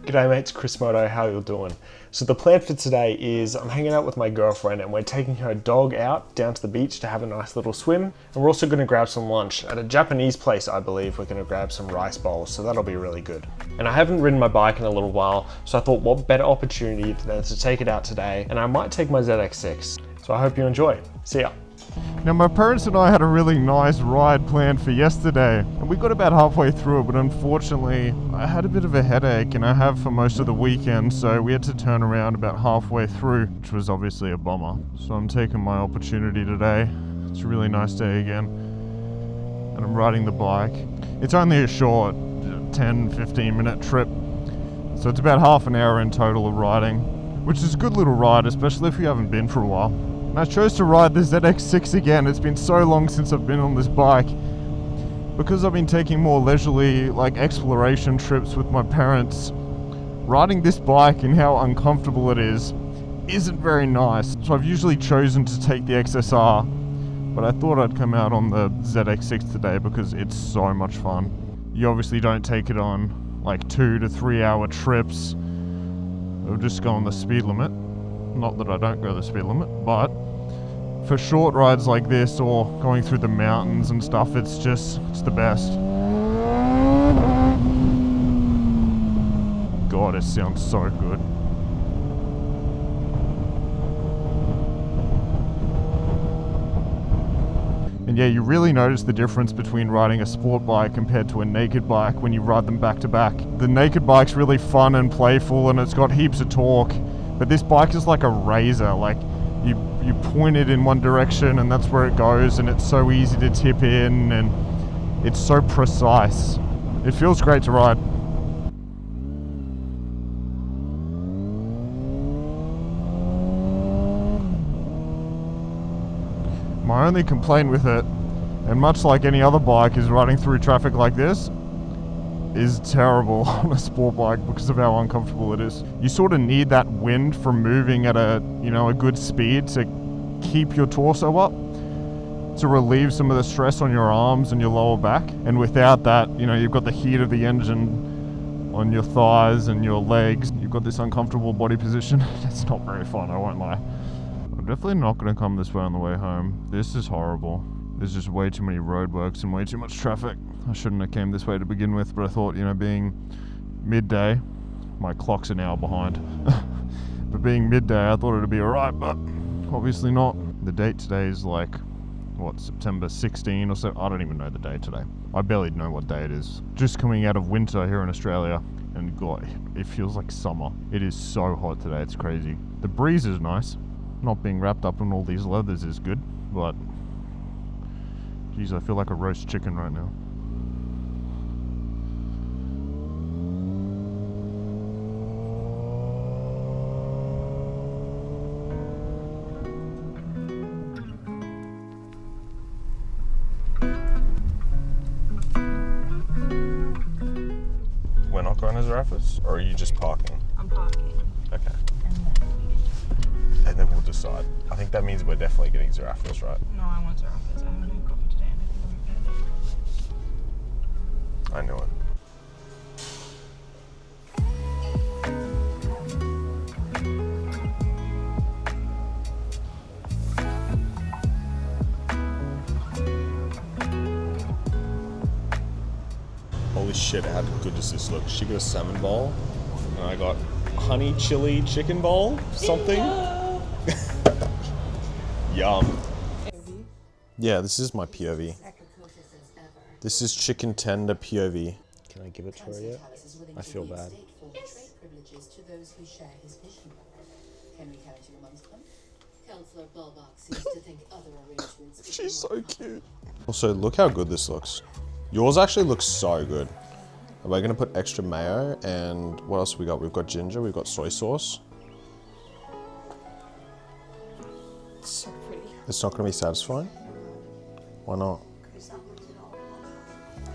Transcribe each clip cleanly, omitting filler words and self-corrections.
G'day mates, Chris Moto, how you doing? So the plan for today is I'm hanging out with my girlfriend and we're taking her dog out down to the beach to have a nice little swim. And we're also going to grab some lunch. At a Japanese place, I believe, we're going to grab some rice bowls, so that'll be really good. And I haven't ridden my bike in a little while, so I thought what better opportunity than to take it out today, and I might take my ZX6. So I hope you enjoy. See ya. Now my parents and I had a really nice ride planned for yesterday and we got about halfway through it, but unfortunately I had a bit of a headache, and I have for most of the weekend, so we had to turn around about halfway through, which was obviously a bummer. So I'm taking my opportunity today. It's a really nice day again and I'm riding the bike. It's only a short 10-15 minute trip, so it's about half an hour in total of riding, which is a good little ride, especially if you haven't been for a while. And I chose to ride the ZX6 again. It's been so long since I've been on this bike. Because I've been taking more leisurely, like, exploration trips with my parents, riding this bike and how uncomfortable it is isn't very nice. So I've usually chosen to take the XSR, but I thought I'd come out on the ZX6 today because it's so much fun. You obviously don't take it on like 2 to 3 hour trips. It'll just go on the speed limit. Not that I don't go the speed limit, but for short rides like this or going through the mountains and stuff, it's the best. God, it sounds so good. And yeah, you really notice the difference between riding a sport bike compared to a naked bike when you ride them back to back. The naked bike's really fun and playful and it's got heaps of torque, but this bike is like a razor. Like you point it in one direction and that's where it goes, and it's so easy to tip in and it's so precise. It feels great to ride. My only complaint with it, and much like any other bike, is riding through traffic like this is terrible on a sport bike because of how uncomfortable it is. You sort of need that wind from moving at a good speed to keep your torso up, to relieve some of the stress on your arms and your lower back. And without that, you've got the heat of the engine on your thighs and your legs. You've got this uncomfortable body position. It's not very fun, I won't lie. I'm definitely not going to come this way on the way home. This is horrible. There's just way too many roadworks and way too much traffic. I shouldn't have came this way to begin with, but I thought, being midday, my clock's an hour behind. But being midday, I thought it'd be alright, but obviously not. The date today is like, September 16 or so? I don't even know the day today. I barely know what day it is. Just coming out of winter here in Australia, and God, it feels like summer. It is so hot today, it's crazy. The breeze is nice. Not being wrapped up in all these leathers is good, but geez, I feel like a roast chicken right now. We're not going to Zarafas, or are you just parking? I'm parking. Okay. And then we'll decide. I think that means we're definitely getting Zarafas, right? No, I want Zarafas. I haven't had coffee today and I think I'm I knew it. Holy shit, how good does this look? She got a salmon bowl, and I got honey chili chicken bowl, something. Yum. Yeah, this is my POV. This is chicken tender POV. Can I give it to her yet? I feel bad. She's so cute. Also, look how good this looks. Yours actually looks so good. We're gonna put extra mayo, and what else we got? We've got ginger, we've got soy sauce. It's so pretty. It's not gonna be satisfying? Why not?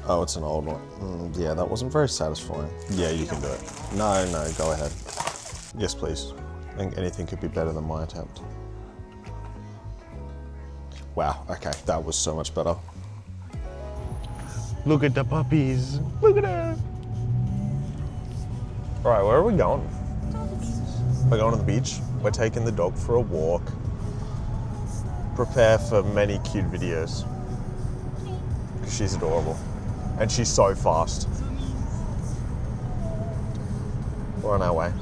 Oh, it's an old one. Yeah, that wasn't very satisfying. Yeah, you can do it. No, go ahead. Yes, please. I think anything could be better than my attempt. Wow, okay, that was so much better. Look at the puppies. Look at her. Alright, where are we going? We're going to the beach. We're taking the dog for a walk. Prepare for many cute videos. She's adorable. And she's so fast. We're on our way.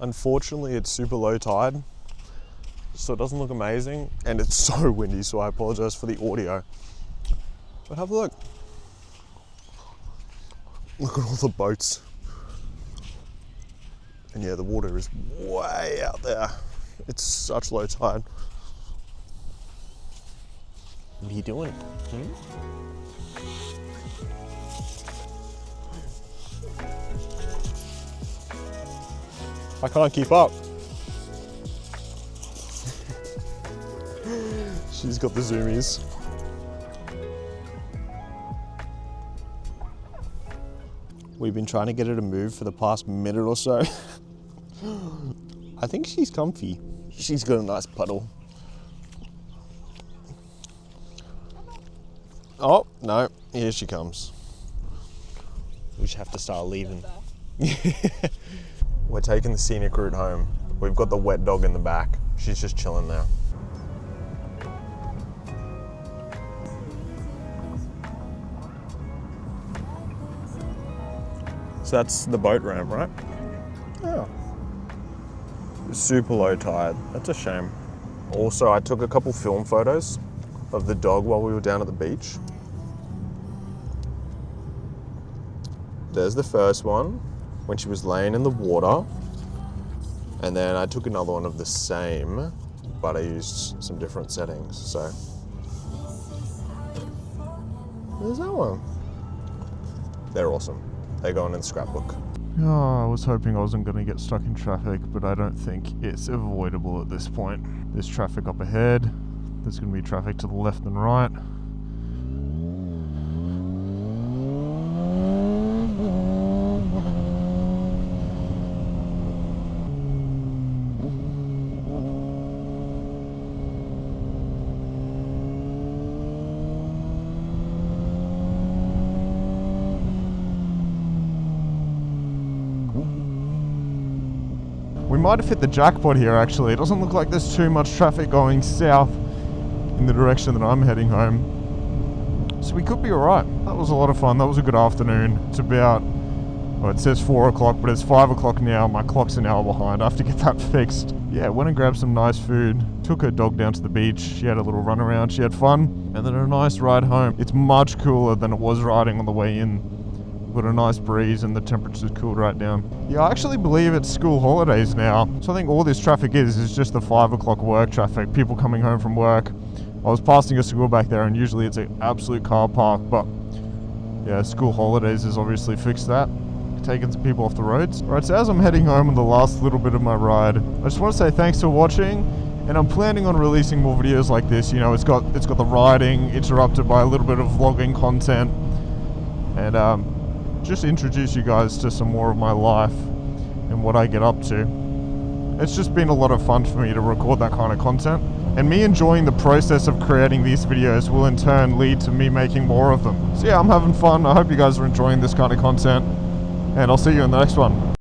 Unfortunately, it's super low tide, so it doesn't look amazing, and it's so windy, so I apologize for the audio. But have a look. Look at all the boats. And yeah, the water is way out there. It's such low tide. What are you doing? I can't keep up. She's got the zoomies. We've been trying to get her to move for the past minute or so. I think she's comfy. She's got a nice puddle. Oh, no, here she comes. We should have to start leaving. We're taking the scenic route home. We've got the wet dog in the back. She's just chilling there. So that's the boat ramp, right? Yeah. Super low tide. That's a shame. Also, I took a couple film photos of the dog while we were down at the beach. There's the first one, when she was laying in the water. And then I took another one of the same, but I used some different settings, so. There's that one. They're awesome. They're going in the scrapbook. Oh, I was hoping I wasn't going to get stuck in traffic, but I don't think it's avoidable at this point. There's traffic up ahead. There's going to be traffic to the left and right. We might have hit the jackpot here actually. It doesn't look like there's too much traffic going south in the direction that I'm heading home. So we could be alright. That was a lot of fun. That was a good afternoon. It's about, well, it says 4 o'clock, but it's 5 o'clock now. My clock's an hour behind. I have to get that fixed. Yeah, went and grabbed some nice food. Took her dog down to the beach. She had a little run around. She had fun. And then a nice ride home. It's much cooler than it was riding on the way in. Got a nice breeze and the temperature's cooled right down. Yeah, I actually believe it's school holidays now. So I think all this traffic is just the 5 o'clock work traffic, people coming home from work. I was passing a school back there and usually it's an absolute car park, but yeah, school holidays has obviously fixed that. Taking some people off the roads. Alright, so as I'm heading home on the last little bit of my ride, I just want to say thanks for watching, and I'm planning on releasing more videos like this. You know, it's got the riding interrupted by a little bit of vlogging content, and just introduce you guys to some more of my life and what I get up to. It's just been a lot of fun for me to record that kind of content, and me enjoying the process of creating these videos will in turn lead to me making more of them. So yeah, I'm having fun. I hope you guys are enjoying this kind of content, and I'll see you in the next one.